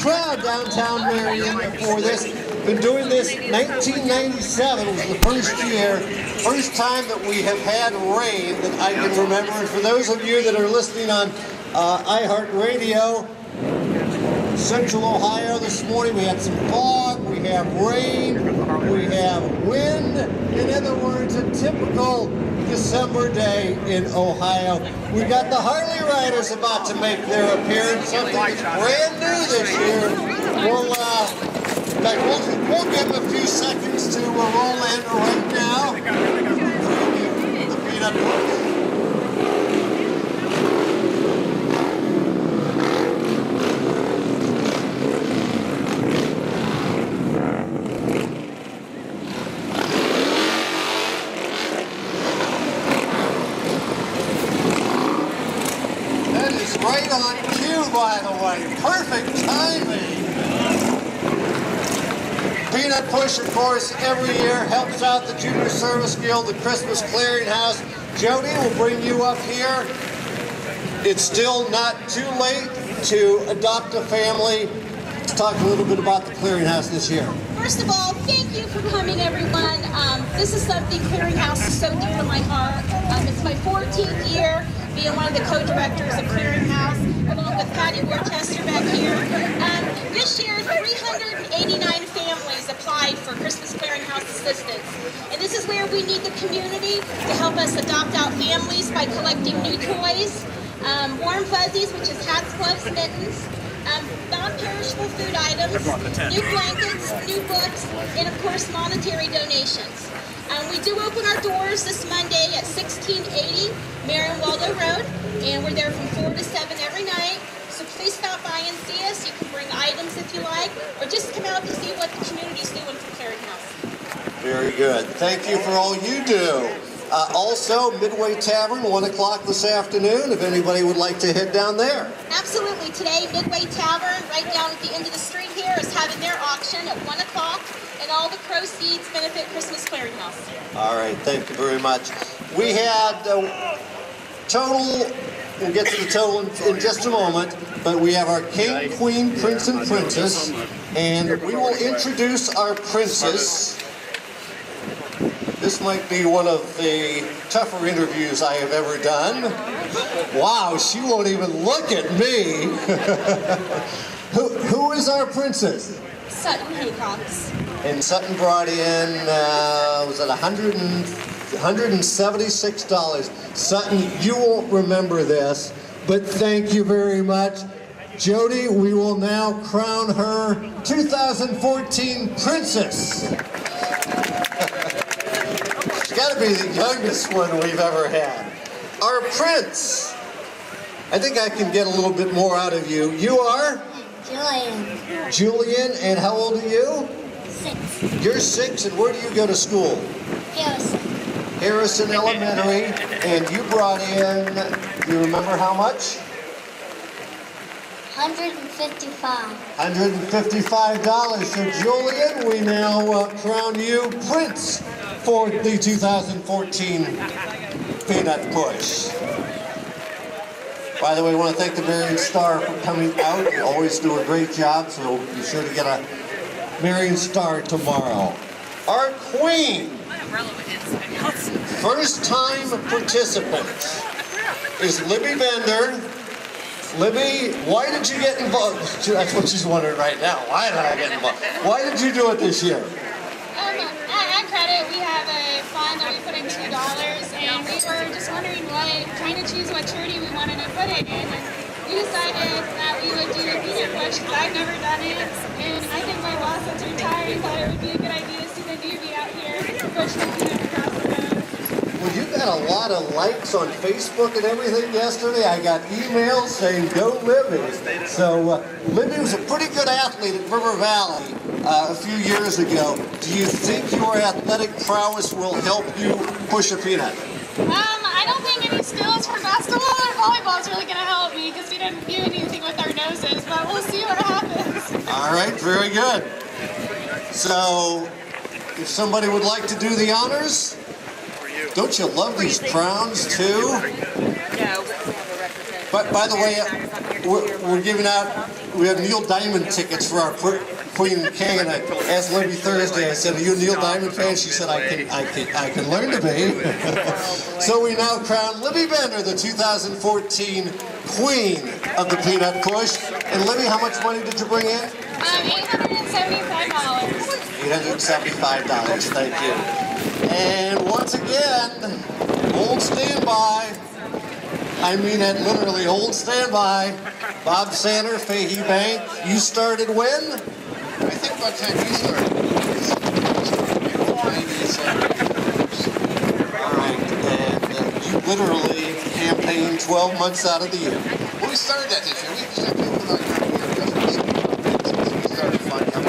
crowd downtown Marion for this. Been doing this 1997 was the first time that we have had rain that I can remember. And for those of you that are listening on iHeartRadio, Central Ohio this morning, we had some fog, we have rain, we have wind. In other words, a typical December day in Ohio. We got the Harley Riders about to make their appearance, something that's brand new this year. We'll give them a few seconds to roll in right now. The peanut butter. Right on cue, by the way. Perfect timing. Peanut Push, of course, every year helps out the Junior Service Guild, the Christmas Clearinghouse. Jody will bring you up here. It's still not too late to adopt a family. Let's talk a little bit about the Clearinghouse this year. First of all, thank you for coming, everyone. This is something Clearinghouse is so dear to my heart. It's my 14th year being one of the co-directors of Clearinghouse, along with Patty Worcester back here. This year, 389 families applied for Christmas Clearinghouse assistance. And this is where we need the community to help us adopt out families by collecting new toys, warm fuzzies, which is hats, gloves, mittens, non-perishable food items, new blankets, new books, and of course monetary donations. We do open our doors this Monday at 1680 Marion Waldo Road, and we're there from 4 to 7 every night. So please stop by and see us. You can bring items if you like, or just come out to see what the community's doing for Clearinghouse. Very good. Thank you for all you do. Also, Midway Tavern, 1 o'clock this afternoon, if anybody would like to head down there. Absolutely. Today, Midway Tavern, right down at the end of the street here, is having their auction at 1 o'clock, and all the proceeds benefit Christmas Clearinghouse. All right. Thank you very much. We had total, we'll get to the total in just a moment, but we have our King, Queen, Prince, and Princess, and we will introduce our princess. This might be one of the tougher interviews I have ever done. Wow, she won't even look at me. Who is our princess? Sutton Haycox. And Sutton brought in, was it $176? Sutton, you won't remember this, but thank you very much. Jody, we will now crown her 2014 princess. She's got to be the youngest one we've ever had. Our prince. I think I can get a little bit more out of you. You are? Julian. Julian, and how old are you? 6. You're 6, and where do you go to school? Harrison. Harrison Elementary, and you brought in, do you remember how much? $155. $155. So Julian, we now crown you Prince for the 2014 Peanut Push. By the way, I want to thank the Marion Star for coming out. They always do a great job, so be sure to get a Marion Star tomorrow. Our Queen, first time participant, is Libby Bender. Libby, why did you get involved? That's what she's wondering right now. Why did I get involved? Why did you do it this year? At Credit, we have a fund that we put in $2, and we were just wondering trying to choose what charity we wanted to put it in, and we decided that we would do a peanut push because I've never done it, and I think my boss that's retired thought it would be a good idea to see the newbie out here push the peanut across the road. Well, you got a lot of likes on Facebook and everything yesterday. I got emails saying, go Libby. So Libby was a pretty good athlete at River Valley a few years ago. Do you think your athletic prowess will help you push a peanut? I don't think any skills for basketball or volleyball is really going to help me because we didn't do anything with our noses, but we'll see what happens. All right, very good. So, if somebody would like to do the honors, don't you love these crowns too? But by the way, we're giving out we have Neil Diamond tickets for our Queen and King, and I asked Libby Thursday, I said, are you a Neil Diamond fan? She said, I can learn to be. So we now crown Libby Bender the 2014 Queen of the Peanut Push. And Libby, how much money did you bring in? $875. $875, thank you. And once again, hold standby. I mean it literally, hold standby. Bob Sanner, Fahey Bank, you started when? I think by the time you started, all right, and you literally campaigned 12 months out of the year. well, we started that this year. We just people like we started finding out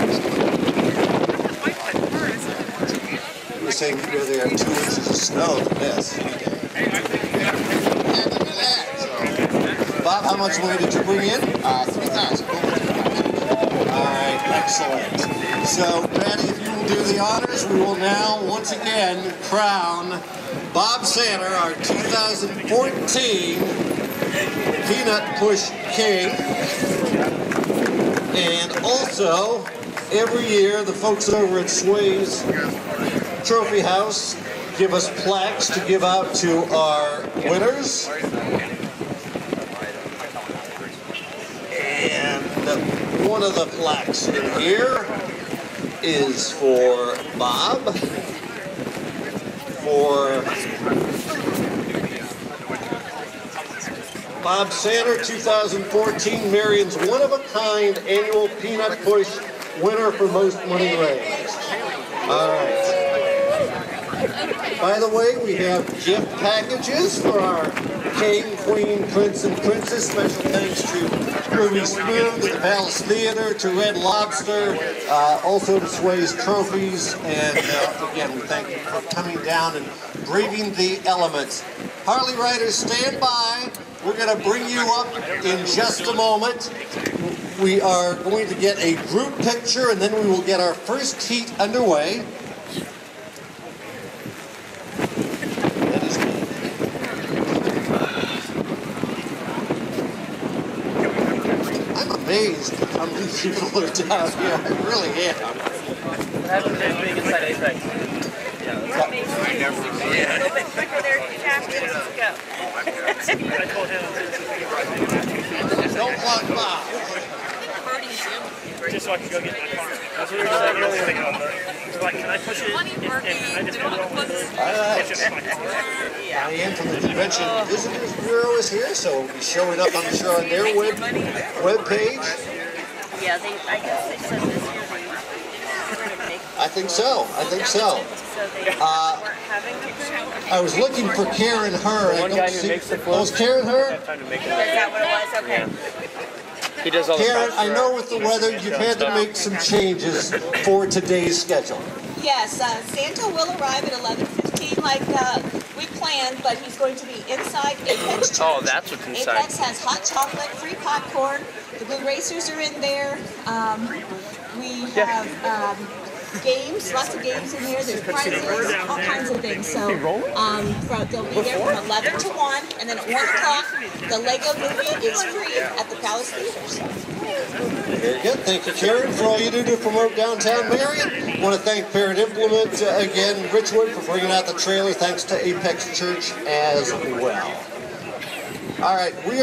You're saying you'd rather have 2 inches of snow than this. Bob, how much money did you bring in? 3,000. All right, excellent. So, Patty, if you will do the honors, we will now once again crown Bob Sanner, our 2014 Peanut Push King. And also, every year, the folks over at Sway's Trophy House give us plaques to give out to our winners. And one of the plaques in here is for Bob, for Bob Sanner, 2014 Marion's one-of-a-kind annual Peanut Push winner for most money raised. All right. By the way, we have gift packages for our King, Queen, Prince, and Princess. Special thanks to Ruby Spoon, to the Palace Theater, to Red Lobster, also to Sway's Trophies, and again, we thank you for coming down and braving the elements. Harley riders, stand by. We're going to bring you up in just a moment. We are going to get a group picture, and then we will get our first heat underway. Amazed at how many people are down here. I really am. What happens is being inside Apex? A little bit quicker there, Captain. Let's go. I told him Don't block Bob. just so I can go get my car. That's what we were saying earlier. We're like, can I push it? And I just put it on with it. All right. Marion from the Convention Visitors Bureau is here, so we'll be showing up, I'm sure, on their webpage. Yeah, I guess they said this year they make I think so. I think so. so they weren't having the food. I was looking for Karen Her. One guy who makes the Oh, is Karen Her? time to make Is that what it was? Okay. He does all the Karen, stuff I for- know with the weather you've had to make some changes for today's schedule. Yes, Santa will arrive at 11:15 like we planned, but he's going to be inside Apex Church. Oh, that's what's inside. Apex has hot chocolate, free popcorn. The Blue Racers are in there. We have games, lots of games in there. There's prizes, all kinds of things. So they'll be there from 11 to 1, and then at 1 o'clock, the Lego movie is free at the Palace Theater. So. Very good. Thank you, Karen, for all you do to promote downtown Marion. I want to thank Parent Implement again, Richwood, for bringing out the trailer. Thanks to Apex Church as well. All right, we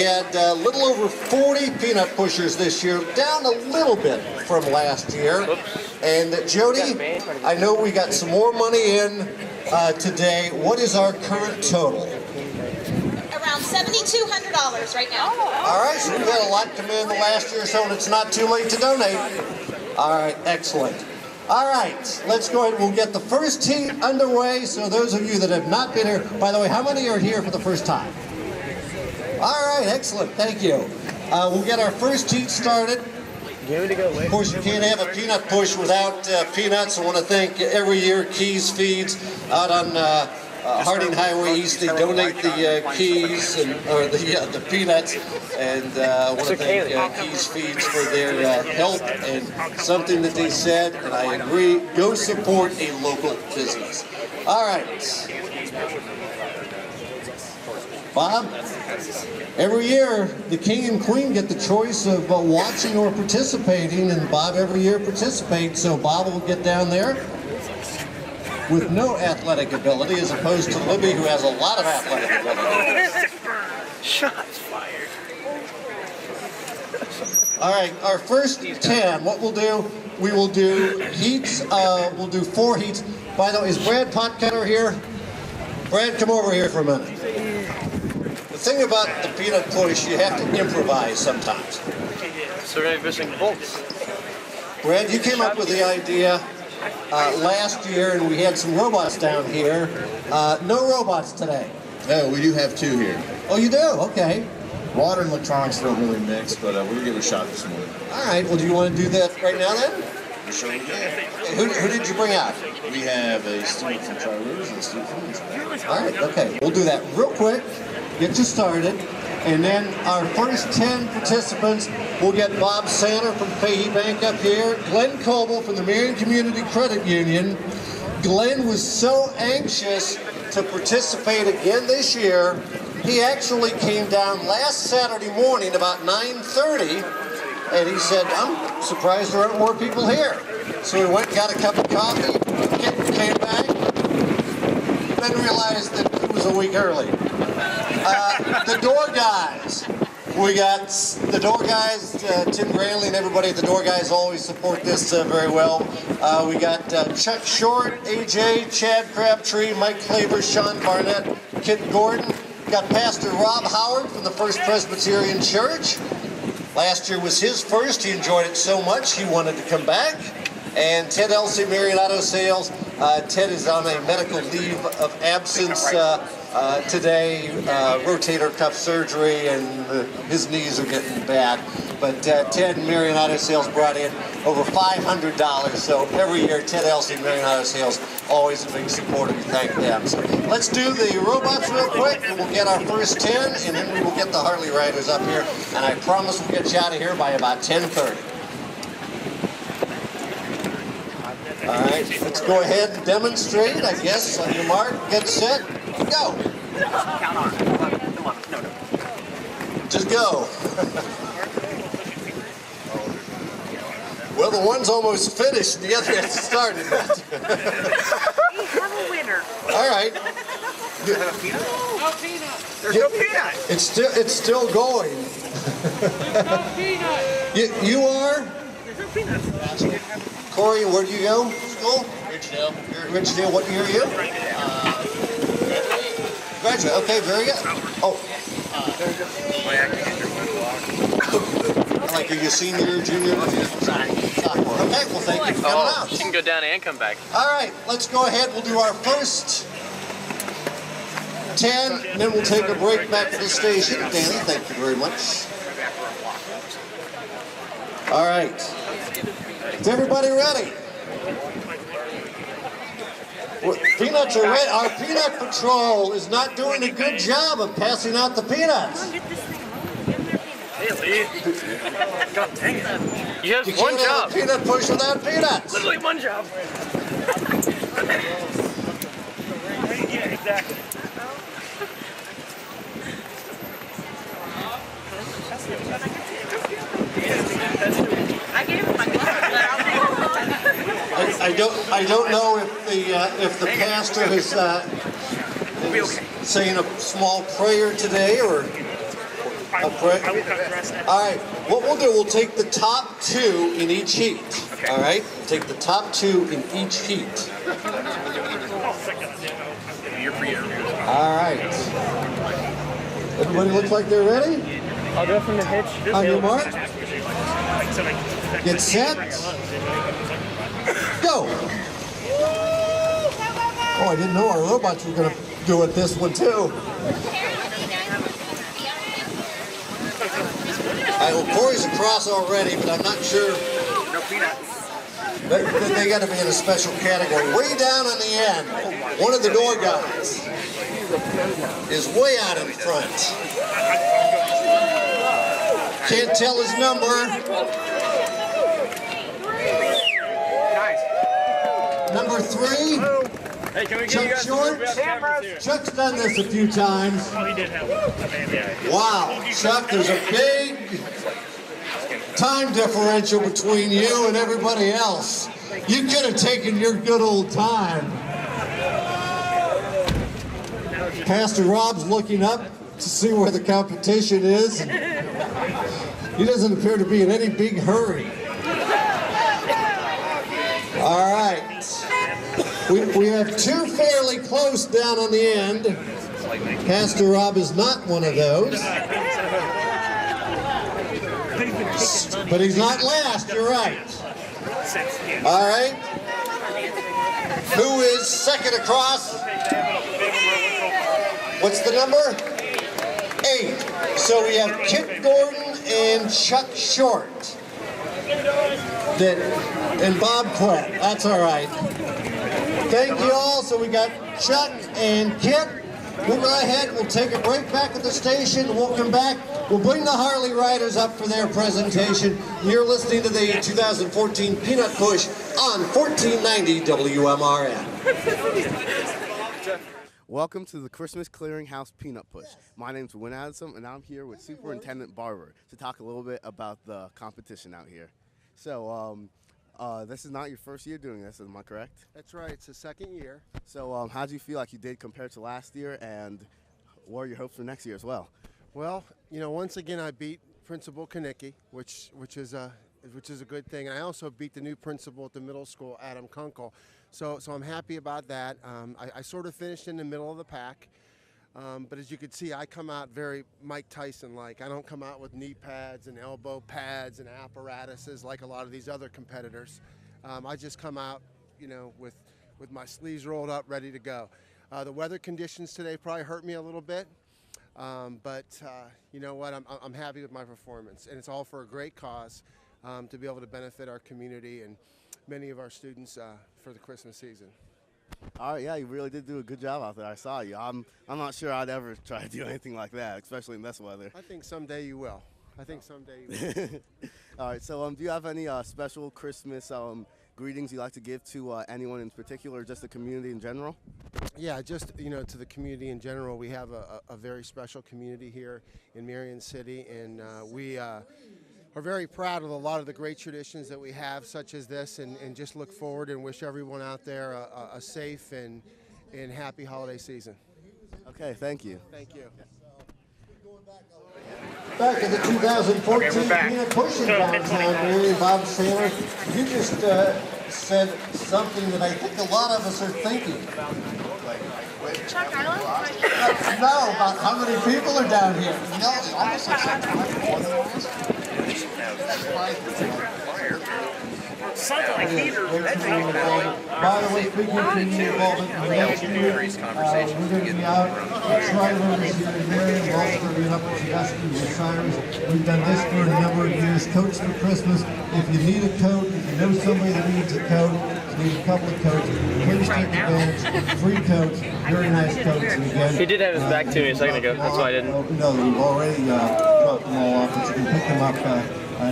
had a little over 40 peanut pushers this year, down a little bit from last year. And Jody, I know we got some more money in today. What is our current total? Around $7,200 right now. All right, so we had a lot come in the last year or so, and it's not too late to donate. All right, excellent. All right, let's go ahead. We'll get the first heat underway. So those of you that have not been here, by the way, how many are here for the first time? All right, excellent. Thank you. We'll get our first heat started. Of course, you can't have a peanut push without peanuts. I want to thank every year Keys Feeds out on Harding Highway East. They donate the keys or the peanuts, and I want to thank Keys Feeds for their help and something that they said, and I agree. Go support a local business. All right. Bob, every year the king and queen get the choice of watching or participating, and Bob every year participates, so Bob will get down there with no athletic ability as opposed to Libby, who has a lot of athletic ability. Shots fired. All right, our first 10, what we'll do, we will do heats, we'll do 4 heats. By the way, is Brad Potcutter here? Brad, come over here for a minute. The thing about the peanut push, you have to improvise sometimes. So we're missing bolts. Brad, you came up with the idea last year, and we had some robots down here. No robots today. No, we do have 2 here. Oh, you do? Okay. Water and electronics don't really mix, but we're going to give it a shot this morning. All right, well, do you want to do that right now then? We sure can. Who did you bring out? We have a student from Charlie's and a student from Winston. All right, okay. We'll do that real quick, get you started, and then our first 10 participants, we'll get Bob Sanner from Fahey Bank up here, Glenn Coble from the Marion Community Credit Union. Glenn was so anxious to participate again this year, he actually came down last Saturday morning about 9:30, and he said, I'm surprised there aren't more people here. So we went and got a cup of coffee, came back, then realized that it was a week early. The door guys. We got the door guys, Tim Granley and everybody at the door guys always support this very well. We got Chuck Short, AJ, Chad Crabtree, Mike Claver, Sean Barnett, Kit Gordon. Got Pastor Rob Howard from the First Presbyterian Church. Last year was his first. He enjoyed it so much he wanted to come back. And Ted Elsey, Marion Auto Sales. Ted is on a medical leave of absence today, rotator cuff surgery, and his knees are getting bad. But Ted and Marion Auto Sales brought in over $500. So every year, Ted Elsey and Marion Auto Sales always a big supporter. We thank them. So let's do the robots real quick, and we'll get our first 10, and then we will get the Harley Riders up here. And I promise we'll get you out of here by about 10:30. All right, let's go ahead and demonstrate, I guess. On your mark, get set, go. Count on. Come on. No. Just go. Well, the one's almost finished, the other hasn't started yet. We have a winner. All right. No peanut. There's no peanut. It's still going. You are? There's no peanuts. Corey, where do you go? School? Ridgedale. You're at Ridgedale. What year are you? Graduate. Okay, very good. Oh. Like, are you senior, junior? Sophomore. Okay, well, thank you for coming out. You can go down and come back. All right, let's go ahead. We'll do our first 10, and then we'll take a break back to the station. Danny, thank you very much. All right. Is everybody ready? Peanuts are ready. Our peanut patrol is not doing a good job of passing out the peanuts. God dang it. You have You one can't have job. a peanut push without peanuts. Literally one job. Yeah, exactly. I gave him my glove, but I'll take it. I don't know if the pastor is saying a small prayer today or a prayer. I will cut the rest. All right, what we'll do, we'll take the top 2 in each heat. Okay. All right, take the top 2 in each heat. All right. Everybody looks like they're ready? I'll go from the hitch. On your mark, get set, go. Oh, I didn't know our robots were going to do it this one too. Well, Corey's across already, but I'm not sure. No peanuts. They got to be in a special category. Way down on the end, one of the door guys is way out in front. Can't tell his number. Nice. Number 3. Hey, can we get Chuck you guys to move Short? out cameras here? Chuck's done this a few times. Oh, he did have a band, yeah. Wow, Chuck, there's a big time differential between you and everybody else. You could have taken your good old time. Pastor Rob's looking up to see where the competition is. He doesn't appear to be in any big hurry. All right. We have two fairly close down on the end. Pastor Rob is not one of those. But he's not last, you're right. All right. Who is second across? What's the number? 8. So we have Kit Gordon and Chuck Short. And Bob Platt. That's all right. Thank you all. So we got Chuck and Kit. We'll go ahead. We'll take a break back at the station. We'll come back. We'll bring the Harley Riders up for their presentation. You're listening to the 2014 Peanut Push on 1490 WMRN. Welcome to the Christmas Clearinghouse Peanut Push. My name's Win Addison, and I'm here with Superintendent Barber to talk a little bit about the competition out here. So, this is not your first year doing this, am I correct? That's right, it's the second year. So, how do you feel like you did compared to last year, and what are your hopes for next year as well? Well, you know, once again I beat Principal Kanicki, which is a good thing. And I also beat the new principal at the middle school, Adam Kunkel. So I'm happy about that. I sort of finished in the middle of the pack. But as you can see, I come out very Mike Tyson-like. I don't come out with knee pads and elbow pads and apparatuses like a lot of these other competitors. I just come out, you know, with my sleeves rolled up, ready to go. The weather conditions today probably hurt me a little bit. But you know what, I'm happy with my performance, and it's all for a great cause, to be able to benefit our community and many of our students for the Christmas season. All right, yeah, you really did do a good job out there. I saw you. I'm not sure I'd ever try to do anything like that, especially in this weather. I think someday you will. All right, so do you have any special Christmas greetings you'd like to give to anyone in particular, or just the community in general? Yeah, just, you know, to the community in general. We have a very special community here in Marion City, and we are very proud of a lot of the great traditions that we have, such as this, and just look forward and wish everyone out there a safe and happy holiday season. Okay, thank you. Thank you. Back in the 2014 Peanut Push in downtown Marion, Bob Saylor, you just said something that I think a lot of us are thinking. Chuck, I don't No, about how many people are down here. No, it's almost Something like heater. By the way, speaking of community involvement, next year, we're going to be out at Tri-Rivers here in Marion. We're also going to be up at Sandusky with Cyrus. We've done this for a number of years. Coats for Christmas. If you need a coat, if you know somebody that needs a coat, you need a couple of coats, please take advantage. Free coats, very nice coats. And again, He did have his back to me a second ago. That's why I didn't. No, we've already dropped them all off, but you can pick them up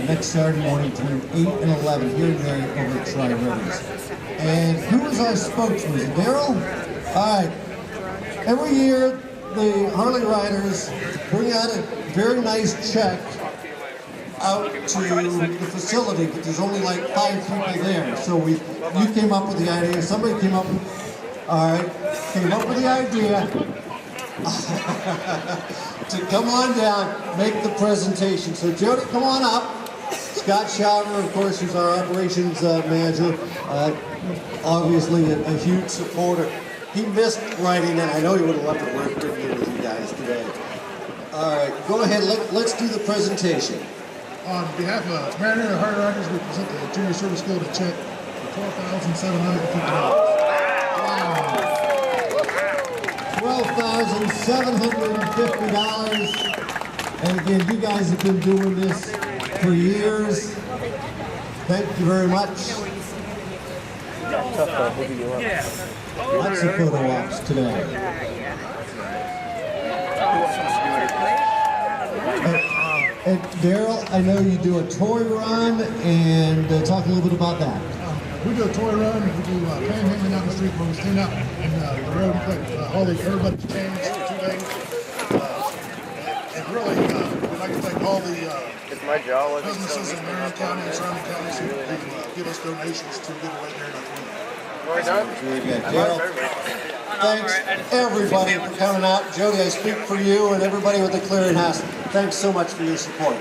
next Saturday morning between 8 and 11 here in Marion over at Tri-Rivers. And who was our spokesman? Was it Daryl? All right. Every year, the Harley Riders bring out a very nice check out to the facility, but there's only like 5 people there. So you came up with the idea. Somebody came up with the idea to come on down, make the presentation. So Jody, come on up. Scott Schauber, of course, who's our operations manager, obviously a huge supporter. He missed writing in. I know he would have loved to work with you guys today. All right, go ahead. Let's do the presentation. On behalf of Marion and Harley Riders, we present the Junior Service School a check for $12,750. Wow. $12,750. And again, you guys have been doing this for years. Thank you very much. Lots of photo ops today. And Daryl, I know you do a toy run, and talk a little bit about that. We do a toy run, we do panhandling down the street where we stand out in the road and collect everybody's change, 2 days. And really, we'd like to thank all the businesses in Marion County and surrounding counties who give us donations to get away here in our community. Very good. Gerald, thanks everybody for coming out. Jody, I speak for you and everybody with the Clearinghouse. Thanks so much for your support.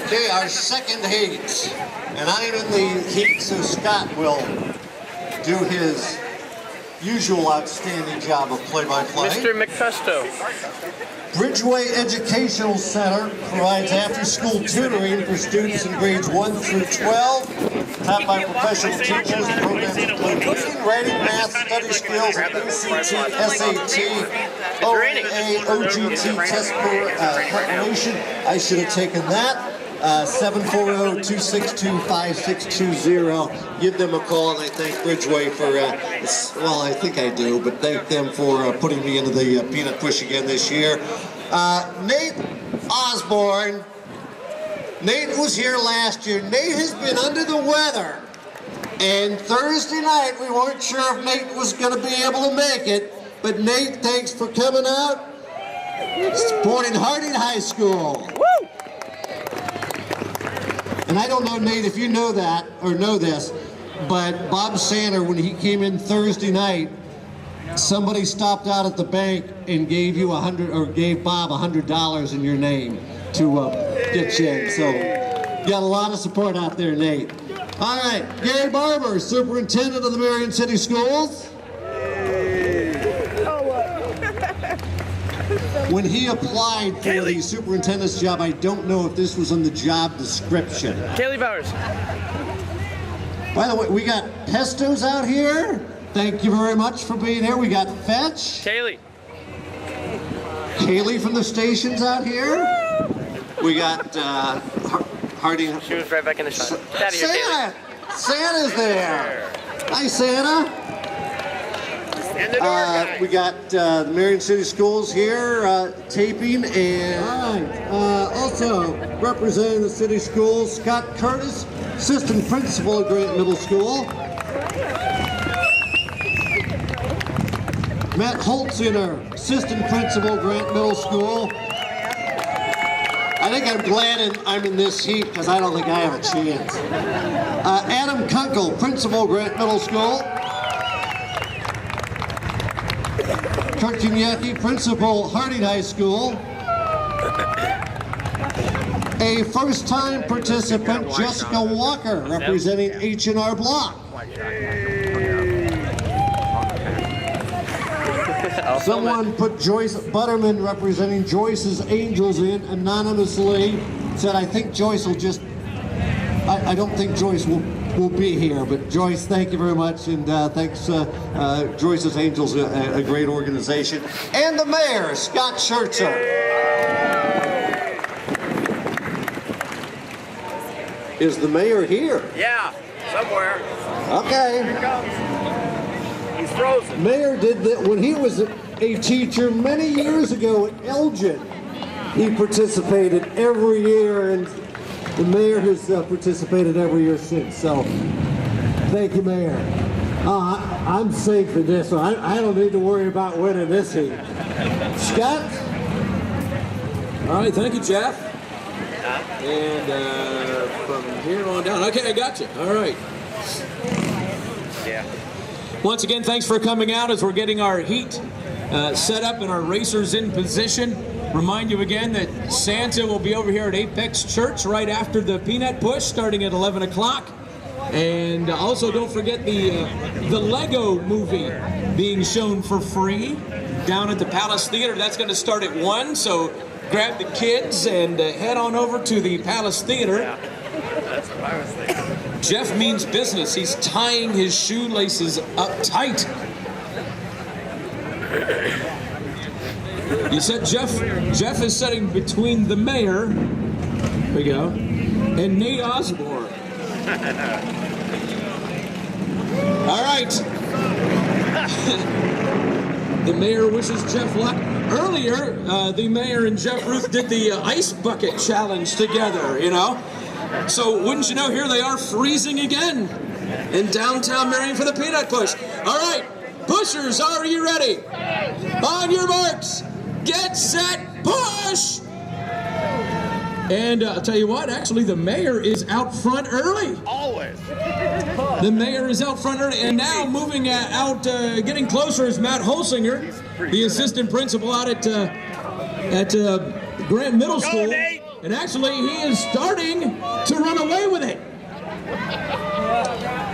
Okay, our second heat, and I'm in the heat, so Scott will do his usual outstanding job of play-by-play. Mr. McFesto. Bridgeway Educational Center provides after-school tutoring for students in grades 1 through 12, taught by professional teachers. Programs include reading, writing, math, study skills, and ACT, SAT, OAA, OGT test preparation. I should have taken that. 740-262-5620. Give them a call, and I thank Bridgeway for, well, I think I do, but thank them for putting me into the peanut push again this year. Nate Osborne. Nate was here last year. Nate has been under the weather, and Thursday night we weren't sure if Nate was going to be able to make it, but Nate, thanks for coming out, supporting Harding High School. Woo! And I don't know, Nate, if you know that or know this, but Bob Sander, when he came in Thursday night, somebody stopped out at the bank and gave you gave Bob $100 in your name to get you in. So you got a lot of support out there, Nate. All right, Gary Barber, Superintendent of the Marion City Schools. When he applied for the superintendent's job, I don't know if this was in the job description. Kaylee Bowers. By the way, we got Pestos out here. Thank you very much for being here. We got Fetch. Kaylee. Kaylee from the station's out here. We got Harding. She was right back in the shot. Get out of here, Santa! Santa's there. Hi, Santa. We got the Marion City Schools here taping, and also representing the city schools, Scott Curtis, Assistant Principal at Grant Middle School. Matt Holtziner, Assistant Principal, Grant Middle School. I think I'm glad I'm in this heat because I don't think I have a chance. Adam Kunkel, Principal, Grant Middle School. Kirk Juniecki, Principal, Harding High School. A first-time participant, Jessica Walker, representing H&R Block. Someone put Joyce Butterman, representing Joyce's Angels, in anonymously. Said, I think Joyce will just, I don't think Joyce will be here, but Joyce, thank you very much, and thanks, Joyce's Angels, a great organization. And the mayor, Scott Schertzer. Is the mayor here? Yeah, somewhere. Okay. Here he comes. He's frozen. Mayor did that when he was a teacher many years ago at Elgin. He participated every year, and the mayor has participated every year since. So, thank you, Mayor. I'm safe in this one. I don't need to worry about winning this heat. Scott? All right, thank you, Jeff. And from here on down. Okay, I got you. All right. Yeah. Once again, thanks for coming out as we're getting our heat set up and our racers in position. Remind you again that Santa will be over here at Apex Church right after the Peanut Push, starting at 11 o'clock. And also don't forget the Lego movie being shown for free down at the Palace Theater. That's going to start at 1, so grab the kids and head on over to the Palace Theater. Yeah. That's what I was thinking. Jeff means business. He's tying his shoelaces up tight. You said Jeff is sitting between the mayor, there we go, and Nate Osborne. All right. The mayor wishes Jeff luck. Earlier, the mayor and Jeff Ruth did the ice bucket challenge together, you know? So wouldn't you know, here they are freezing again in downtown Marion for the Peanut Push. All right, pushers, are you ready? On your marks, get set, push! And I'll tell you what, actually the mayor is out front early. Always. The mayor is out front early, and now moving out, getting closer is Matt Holsinger, the assistant principal out at Grant Middle School. And actually, he is starting to run away with it.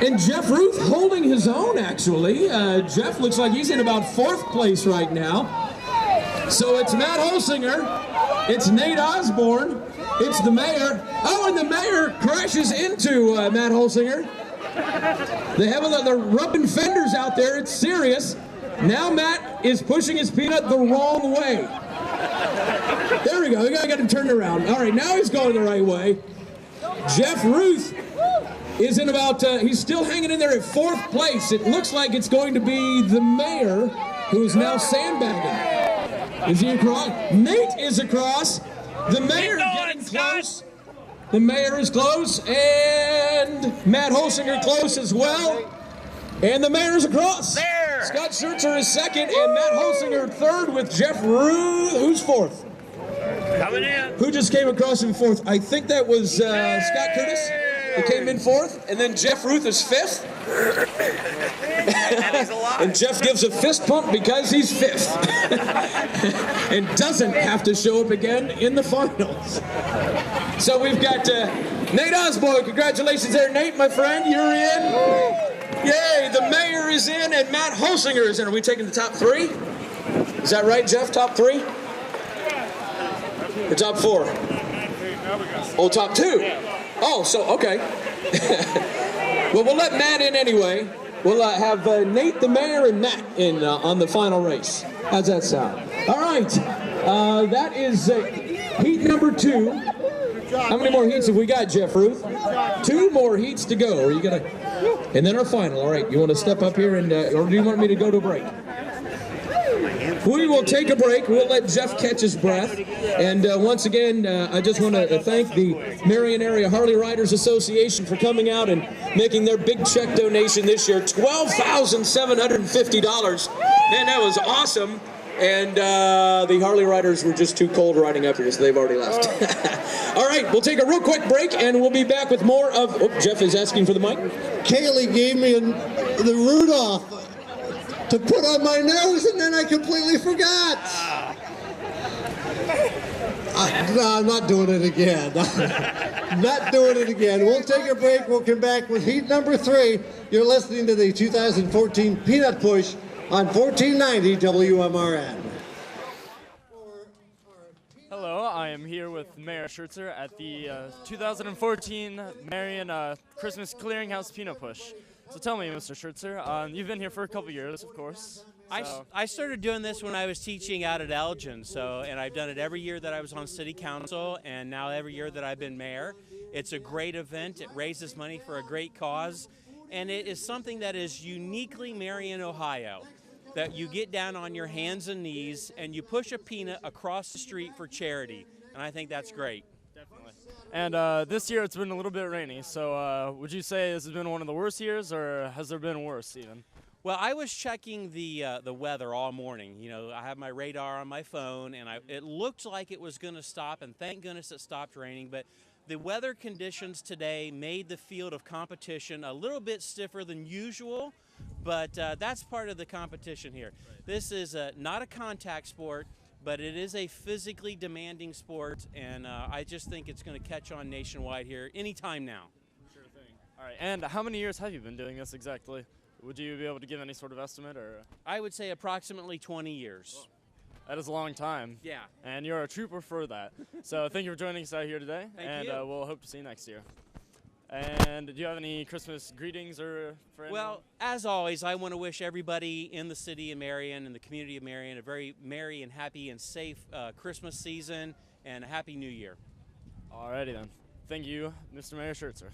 And Jeff Ruth holding his own, actually. Jeff looks like he's in about 4th place right now. So it's Matt Holsinger, it's Nate Osborne, it's the mayor. Oh, and the mayor crashes into Matt Holsinger. They're rubbing fenders out there. It's serious. Now Matt is pushing his peanut the wrong way. There we go. We got him turned around. All right, now he's going the right way. Jeff Ruth is in about, he's still hanging in there at 4th place. It looks like it's going to be the mayor who is now sandbagging. Is he across? Nate is across. The mayor getting close. The mayor is close, and Matt Holsinger close as well. And the mayor's across. There. Scott Schertzer is 2nd, and Matt Holsinger 3rd with Jeff Ruth. Who's 4th? Coming in. Who just came across in 4th? I think that was Scott Curtis. Who came in 4th, and then Jeff Ruth is 5th. And he's alive. And Jeff gives a fist pump because he's 5th. And doesn't have to show up again in the finals. So we've got Nate Osborne. Congratulations there, Nate, my friend. You're in. Yay, the mayor is in and Matt Holsinger is in. Are we taking the top 3? Is that right, Jeff? Top 3? Or top 4? Oh, top 2. Oh, so, okay. Well, we'll let Matt in anyway. We'll have Nate, the mayor, and Matt in on the final race. How's that sound? All right. That is heat number 2. How many more heats have we got, Jeff Ruth? 2 more heats to go. Are you going to... And then our final. All right. You want to step up here and... or do you want me to go to a break? We will take a break. We'll let Jeff catch his breath. And once again, I just want to thank the Marion Area Harley Riders Association for coming out and making their big check donation this year, $12,750. Man, that was awesome. And the Harley Riders were just too cold riding up here, so they've already left. All right, we'll take a real quick break, and we'll be back with more of... Oh, Jeff is asking for the mic. Kaylee gave me the Rudolph to put on my nose, and then I completely forgot. No, I'm not doing it again. Not doing it again. We'll take a break. We'll come back with heat number 3. You're listening to the 2014 Peanut Push on 1490 WMRN. Hello, I am here with Mayor Schertzer at the 2014 Marion Christmas Clearinghouse Peanut Push. So tell me, Mr. Schertzer, you've been here for a couple years, of course. I started doing this when I was teaching out at Elgin, and I've done it every year that I was on city council, and now every year that I've been mayor. It's a great event. It raises money for a great cause, and it is something that is uniquely Marion, Ohio, that you get down on your hands and knees and you push a peanut across the street for charity, and I think that's great. Definitely. And this year it's been a little bit rainy, so would you say this has been one of the worst years, or has there been worse even? Well, I was checking the weather all morning. You know, I have my radar on my phone, and it looked like it was going to stop, and thank goodness it stopped raining. But the weather conditions today made the field of competition a little bit stiffer than usual, but that's part of the competition here. Right. This is not a contact sport, but it is a physically demanding sport, and I just think it's going to catch on nationwide here anytime now. Sure thing. All right, and how many years have you been doing this exactly? Would you be able to give any sort of estimate? Or I would say approximately 20 years. Whoa. That is a long time. Yeah. And you're a trooper for that. So thank you for joining us out here today. Thank you. And we'll hope to see you next year. And do you have any Christmas greetings or for anyone? Well, as always, I want to wish everybody in the city of Marion and the community of Marion a very merry and happy and safe Christmas season and a happy New Year. Alrighty then. Thank you, Mr. Mayor Schertzer.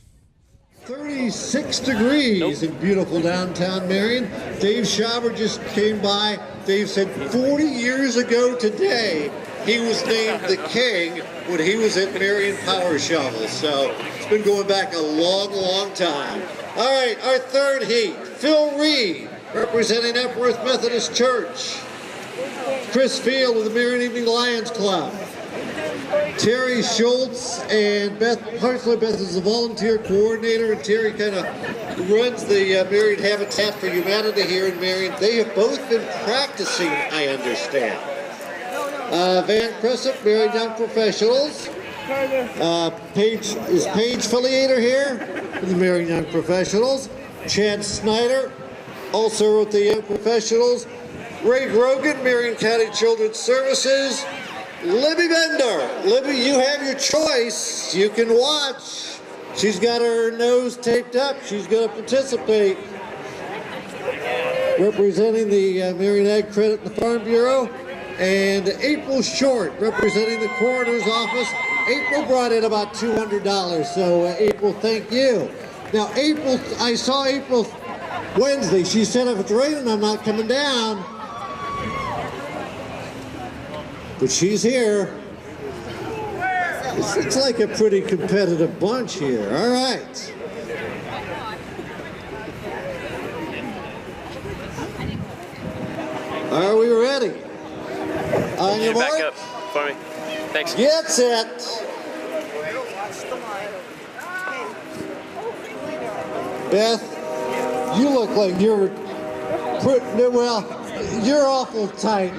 36 degrees in beautiful downtown Marion. Dave Schaber just came by. Dave said 40 years ago today, he was named the king when he was at Marion Power Shovel. So it's been going back a long, long time. All right, our third heat, Phil Reed, representing Epworth Methodist Church. Chris Field of the Marion Evening Lions Club. Terry Schultz and Beth Hartzler. Beth is a volunteer coordinator, and Terry kind of runs the Marion Habitat for Humanity here in Marion. They have both been practicing, I understand. Van Crescent, Marion Young Professionals. Paige Filiator here for the Marion Young Professionals. Chad Snyder, also with the Young Professionals. Ray Grogan, Marion County Children's Services. Libby Bender. Libby, you have your choice. You can watch. She's got her nose taped up. She's going to participate. Representing the Marion Ag Credit and the Farm Bureau. And April Short, representing the Coroner's Office. April brought in about $200. So April, thank you. Now April, I saw April Wednesday. She said if it's raining, I'm not coming down. But she's here. It's like a pretty competitive bunch here. All right. Are we ready? On your mark. Back up for me. Thanks. Get set. Beth, you look like you're you're awful tight.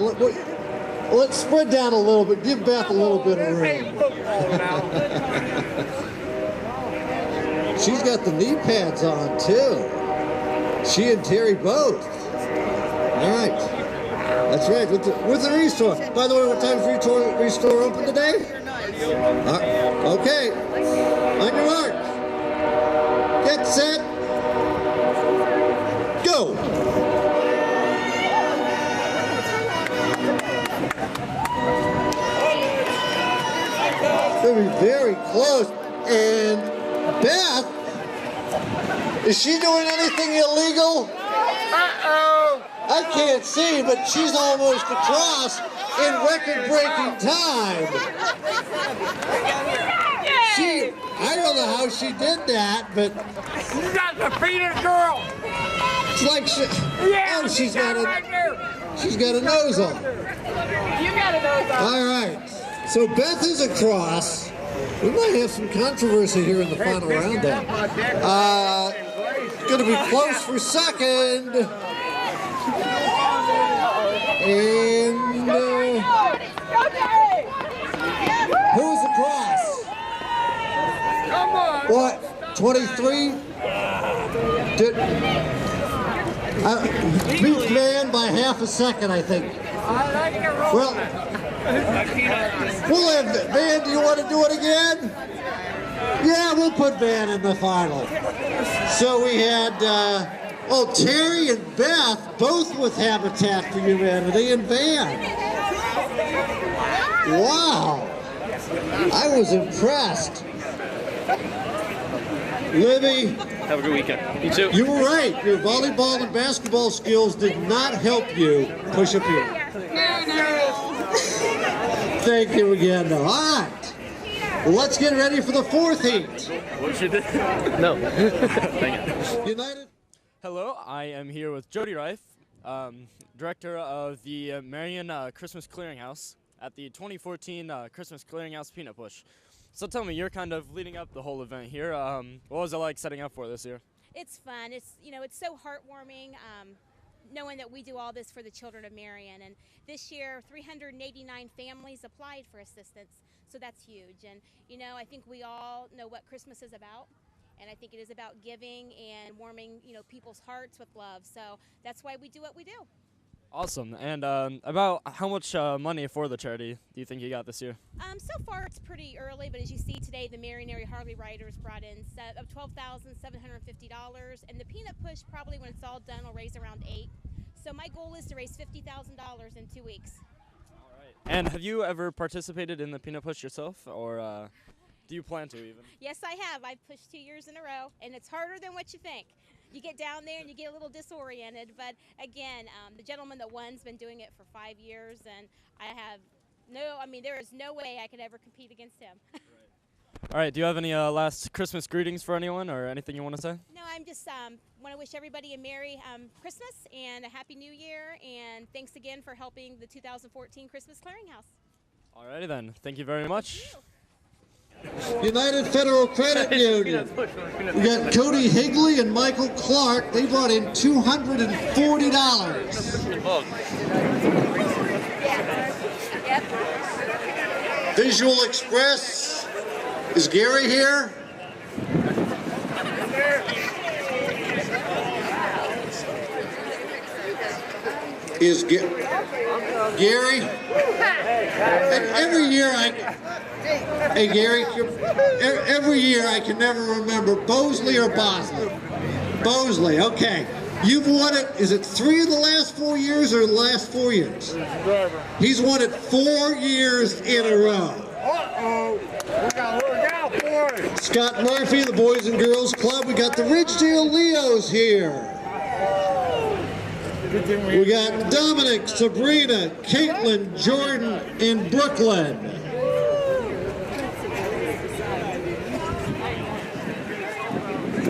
Let's spread down a little bit. Give Beth a little bit of room. She's got the knee pads on, too. She and Terry both. All right. That's right, with the restore. By the way, what time's restore open today? Okay. On your mark. Get set. Go. Going to be very close. And Beth, is she doing anything illegal? Uh-oh. I can't see, but she's almost across in record-breaking time. I don't know how she did that, but You got the Peter girl. It's like she's got a nose on. You got a nose on. All right. So Beth is across. We might have some controversy here in the final round then. Going to be close for second. And who's across? Come on. What? 23? Beat Van by half a second, I think. Well, we'll have Van. Do you want to do it again? Yeah, we'll put Van in the final. So we had Terry and Beth both with Habitat for Humanity and Van. Wow, I was impressed. Libby, have a good weekend. You too. You were right. Your volleyball and basketball skills did not help you push up here. Thank you again. All right. Well, let's get ready for the fourth heat. What you did? No. Thank you. United. Hello, I am here with Jody Reif, director of the Marion Christmas Clearinghouse at the 2014 Christmas Clearinghouse Peanut Push. So tell me, you're kind of leading up the whole event here. What was it like setting up for this year? It's fun. It's so heartwarming knowing that we do all this for the children of Marion. And this year, 389 families applied for assistance, so that's huge. And I think we all know what Christmas is about. And I think it is about giving and warming, people's hearts with love. So that's why we do what we do. Awesome. And about how much money for the charity do you think you got this year? So far, it's pretty early, but as you see today, the Marion Area Harley Riders brought in $12,750, and the Peanut Push probably, when it's all done, will raise around $8,000. So my goal is to raise $50,000 in 2 weeks. All right. And have you ever participated in the Peanut Push yourself, or? Do you plan to even? Yes, I have. I've pushed 2 years in a row, and it's harder than what you think. You get down there and you get a little disoriented, but again, the gentleman that won's been doing it for 5 years, and there is no way I could ever compete against him. All right, do you have any last Christmas greetings for anyone or anything you want to say? No, I'm just want to wish everybody a Merry Christmas and a Happy New Year, and thanks again for helping the 2014 Christmas Clearinghouse. All righty then. Thank you very much. United Federal Credit Union. We got Cody Higley and Michael Clark. They brought in $240. Visual Express. Is Gary here? Is Gary? And every year hey Gary, every year I can never remember Bosley or Bosley. Bosley, okay. You've won it, is it 3 of the last 4 years or the last 4 years? He's won it 4 years in a row. Uh-oh, we gotta look out for it. Scott Murphy, the Boys and Girls Club. We got the Ridgedale Leos here. We got Dominic, Sabrina, Caitlin, Jordan, and Brooklyn.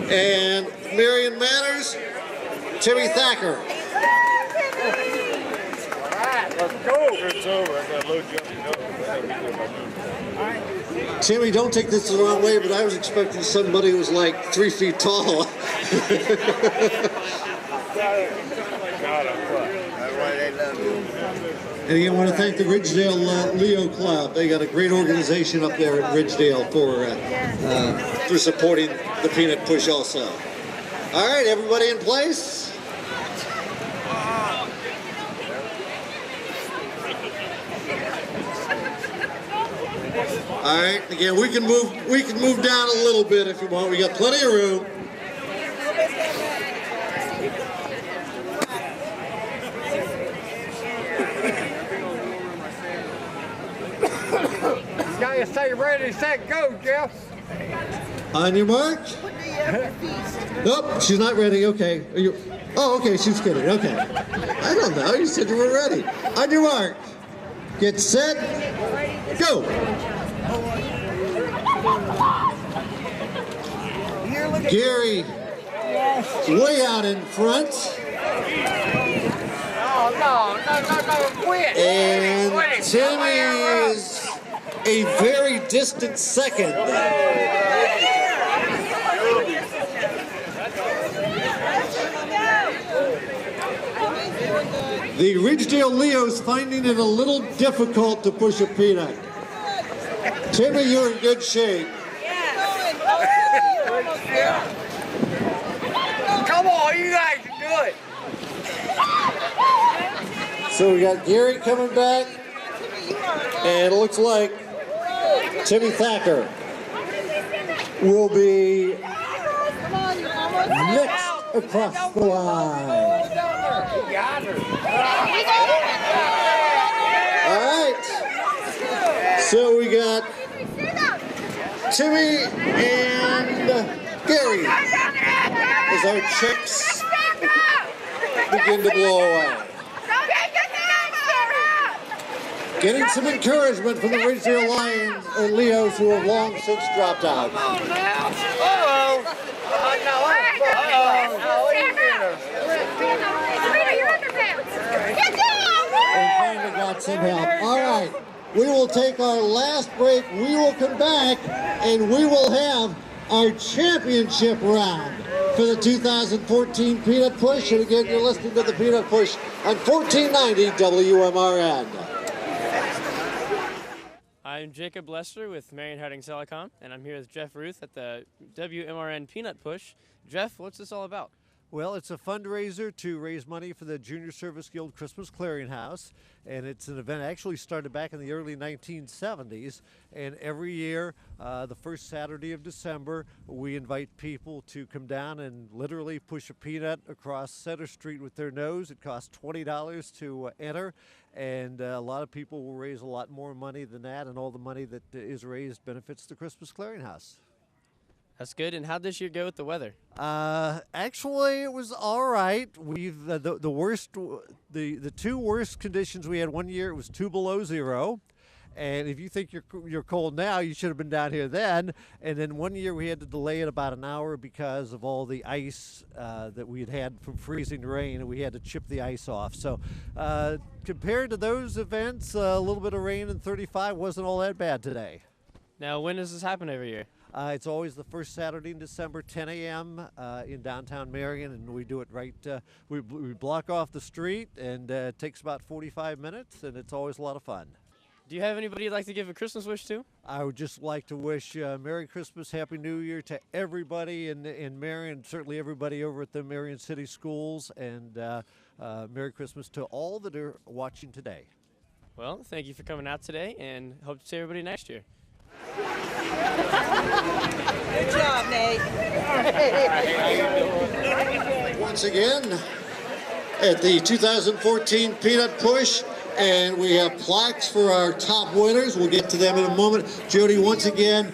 And Marion Manners, Timmy Thacker. All right, let's go. It's over. I got a low jumping up. Timmy, don't take this the wrong way, but I was expecting somebody who was like 3 feet tall. And again, I want to thank the Ridgedale Leo Club. They got a great organization up there at Ridgedale for supporting the Peanut Push also. All right, everybody in place? All right, again, we can move down a little bit if you want. We got plenty of room. Gotta stay ready, set, go, Jeff. On your mark. Nope, she's not ready. Okay. Oh, okay, she's kidding. Okay. I don't know. You said you were ready. On your mark. Get set. Go. Gary, way out in front. No, quit. And Timmy is a very distant second. The Ridgedale Leos finding it a little difficult to push a peanut. Timmy, you're in good shape. Come on, you guys can do it. So we got Gary coming back, and it looks like Timmy Thacker will be next across the line. All right. So we got Timmy and Gary as our chicks begin to blow away. Getting some encouragement from the Ridgedale Lions and Leos who have long since dropped out. And finally got some help. All right, we will take our last break. We will come back and we will have our championship round for the 2014 Peanut Push. And again, you're listening to the Peanut Push on 1490 WMRN. I'm Jacob Lester with Marion Telecom, and I'm here with Jeff Ruth at the WMRN Peanut Push. Jeff, what's this all about? Well, it's a fundraiser to raise money for the Junior Service Guild Christmas Clearinghouse, and it's an event actually started back in the early 1970s, and every year, the first Saturday of December, we invite people to come down and literally push a peanut across Center Street with their nose. It costs $20 to enter, and a lot of people will raise a lot more money than that, and all the money that is raised benefits the Christmas Clearinghouse. That's good. And how'd this year go with the weather? Actually, it was all right. We've the two worst conditions we had one year. It was 2 below zero, and if you think you're cold now, you should have been down here then. And then one year we had to delay it about an hour because of all the ice that we had from freezing rain, and we had to chip the ice off. So compared to those events, a little bit of rain and 35 wasn't all that bad today. Now, when does this happen every year? It's always the first Saturday in December, 10 a.m. In downtown Marion, and we do it right. We block off the street, and it takes about 45 minutes, and it's always a lot of fun. Do you have anybody you'd like to give a Christmas wish to? I would just like to wish Merry Christmas, Happy New Year to everybody in Marion, certainly everybody over at the Marion City Schools, and Merry Christmas to all that are watching today. Well, thank you for coming out today, and hope to see everybody next year. Good job, Nate. Once again, at the 2014 Peanut Push, and we have plaques for our top winners. We'll get to them in a moment. Jody, once again,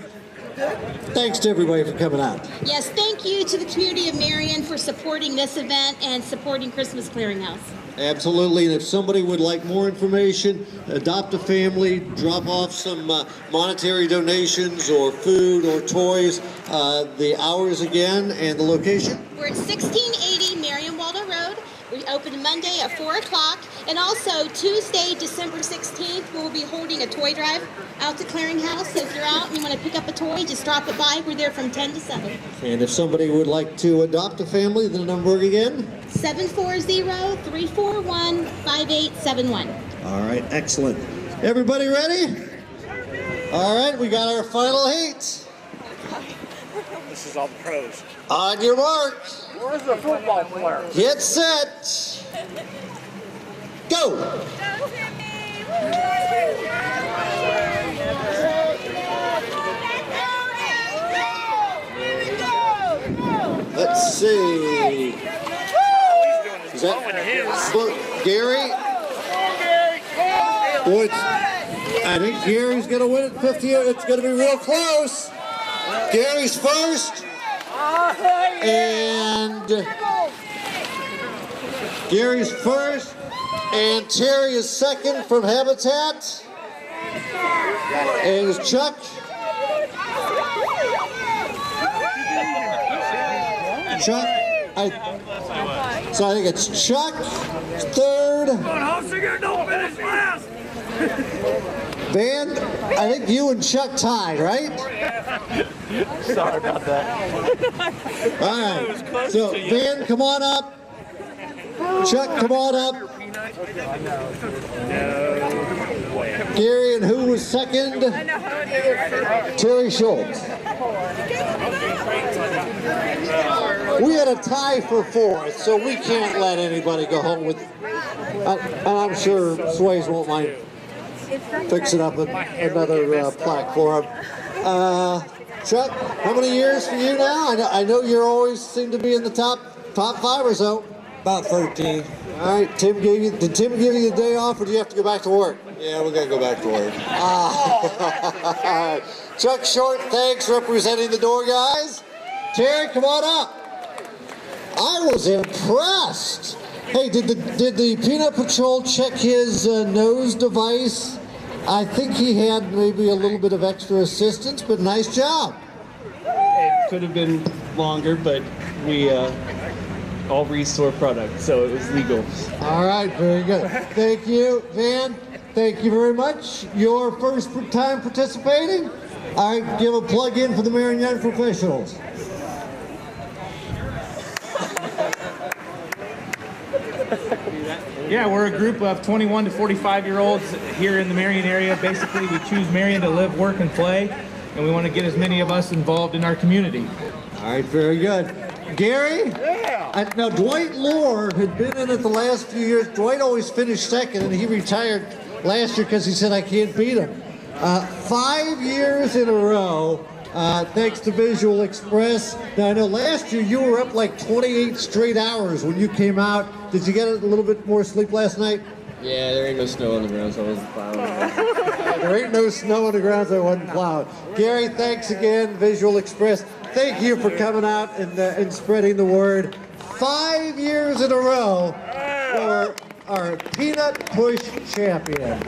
thanks to everybody for coming out. Yes, thank you to the community of Marion for supporting this event and supporting Christmas Clearinghouse. Absolutely, and if somebody would like more information, adopt a family, drop off some monetary donations or food or toys, the hours again and the location? We're at 1680 Marion Waldo Road. We open Monday at 4 o'clock, and also Tuesday, December 16th, we'll be holding a toy drive out to Clearinghouse. So if you're out and you want to pick up a toy, just drop it by. We're there from 10 to 7. And if somebody would like to adopt a family, the number again? 740-341-5871. All right, excellent. Everybody ready? All right, we got our final heat. This is all the pros. On your mark. Where's the football player? Get set. Go. Let's see. Is that Gary? Boy, I think Gary's going to win it 50. It's going to be real close. Gary's first. And Gary's first. And Terry is second from Habitat. And it's Chuck. Chuck. So I think it's Chuck third. Don't finish last. Van, I think you and Chuck tied, right? Sorry about that. All right. So Van, come on up. Chuck, come on up. Gary, and who was second? Terry Schultz. We had a tie for fourth, so we can't let anybody go home with. And I'm sure Sways won't mind fixing up another plaque for him. Chuck, how many years for you now? I know you always seem to be in the top 5 or so. About 13. All right, did Tim give you the day off, or do you have to go back to work? Yeah, we're going to go back to work. Chuck Short, thanks, representing the door guys. Terry, come on up. I was impressed. Hey, did the Peanut Patrol check his nose device? I think he had maybe a little bit of extra assistance, but nice job. It could have been longer, but we all restore product, so it was legal. All right, very good. Thank you, Van. Thank you very much. Your first time participating? All right, give a plug in for the Marion Young Professionals. Yeah, we're a group of 21 to 45-year-olds here in the Marion area. Basically, we choose Marion to live, work, and play, and we want to get as many of us involved in our community. All right, very good. Gary? Yeah. Now, Dwight Lohr had been in it the last few years. Dwight always finished second, and he retired last year because he said, I can't beat him. 5 years in a row, thanks to Visual Express. Now, I know last year you were up like 28 straight hours when you came out. Did you get a little bit more sleep last night? Yeah, there ain't no snow on the ground, so I wasn't plowing. There ain't no snow on the ground, so I wasn't plowed. Gary, thanks again, Visual Express. Thank you for coming out and spreading the word. 5 years in a row for our Peanut Push champion.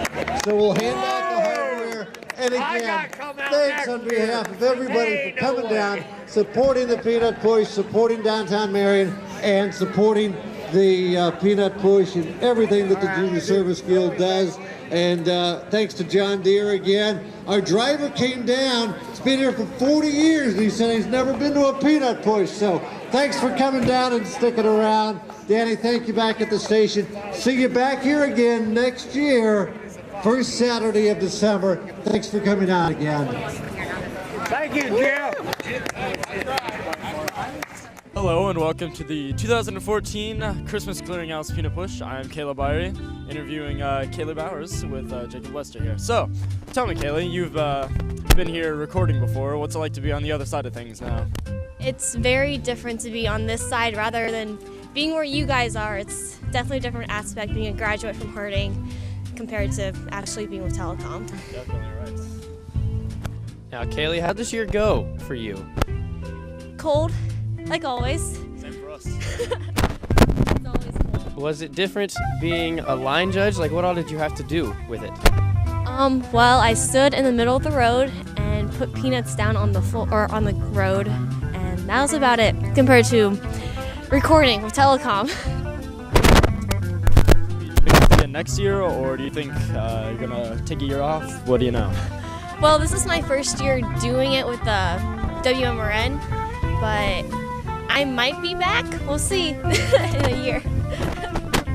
So we'll hand out the hardware. And again, thanks on behalf of everybody for coming down, supporting the Peanut Push, supporting downtown Marion, and supporting the Peanut Push and everything that the Junior Service Guild does. And thanks to John Deere again. Our driver came down. He's been here for 40 years, and he said he's never been to a Peanut Push. So thanks for coming down and sticking around. Danny, thank you back at the station. See you back here again next year, first Saturday of December. Thanks for coming out again. Thank you, Jeff. Hello and welcome to the 2014 Christmas Clearinghouse Peanut Push. I'm Kayla Byrie, interviewing Kaylee Bowers with Jacob Lester here. So, tell me, Kaylee, you've been here recording before. What's it like to be on the other side of things now? It's very different to be on this side rather than being where you guys are. It's definitely a different aspect being a graduate from Harding compared to actually being with Telecom. Definitely right. Now, Kaylee, how does this year go for you? Cold, like always. Same for us. It's always cold. Was it different being a line judge? Like, what all did you have to do with it? Well, I stood in the middle of the road and put peanuts down on the floor or on the road, and that was about it compared to recording with Telecom. Again next year, or do you think you're gonna take a year off? What do you know? Well, this is my first year doing it with the WMRN, but I might be back. We'll see in a year.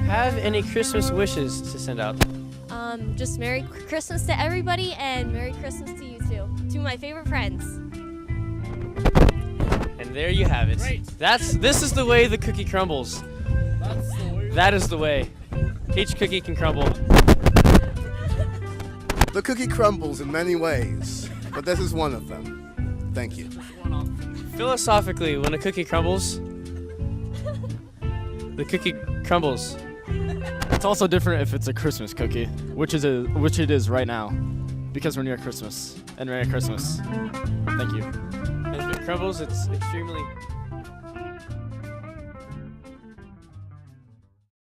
Have any Christmas wishes to send out? Just Merry Christmas to everybody and Merry Christmas to you too. To my favorite friends. And there you have it. Great. This is the way the cookie crumbles. That's the way. That is the way. Each cookie can crumble. The cookie crumbles in many ways, but this is one of them. Thank you. Philosophically, when a cookie crumbles, the cookie crumbles. It's also different if it's a Christmas cookie, which it is right now, because we're near Christmas. And Merry Christmas. Thank you. And if it crumbles, it's extremely